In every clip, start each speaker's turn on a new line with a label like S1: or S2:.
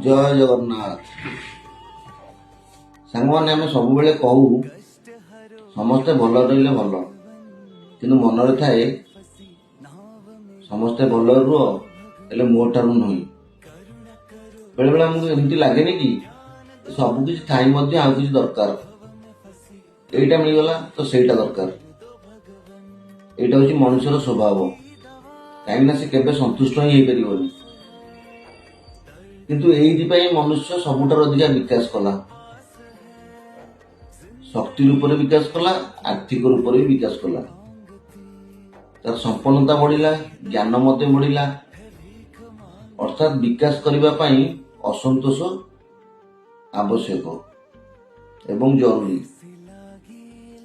S1: जय जगन्नाथ सांगमाने आम सब बेले कहू समस्ते भल रही भल कि मनरे थाए समस्ते भल रुह हेले मो ठारू नुह बेले बेले आमको एमती लगे कि सब किसी थाई आउ किसी दरकार एटा मिलगला तो सेटा दरकार एटा हूँ मनुष्यर स्वभाव कहीं से केबे संतुष्ट ही हो किंतु एइथिपाई मनुष्य सबुठार अधिका विकास कला शक्ति रूप में विकास कला आर्थिक रूप में विकास कला तार संपन्नता बढ़िला ज्ञान मत बढ़िला अर्थात विकास करने पाई असंतोष आवश्यक एवं जरूरी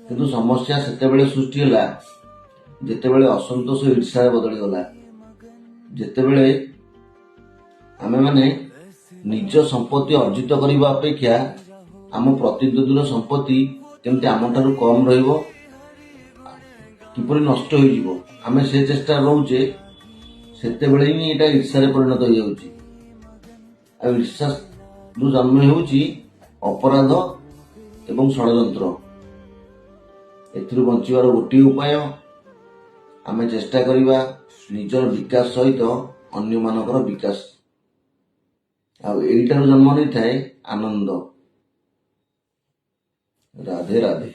S1: किंतु समस्या सेतेबेले सृष्टि होला जेतेबेले असंतोष ईर्ष्या बदली गला जेतेबेले आमे माने निज संपत्ति अर्जित करने अपेक्षा आम प्रतिद्वंद्वी संपत्ति केमती आम ठारू कम रहिबो किपरि नष्ट हो जिवो आमे से चेष्टा रोचे सेतेबेले ही एटा ईर्ष्या परिणत हो जाउची आ ईर्ष्या जो जन्म होउची अपराध एवं षड्यंत्र एथिरु बंचिबार गोटे उपाय आमे चेष्टा करिबा निजर विकास सहित अन्य मानकर विकास आउ एइटार जन्म नहीं थाए आनंद। राधे राधे।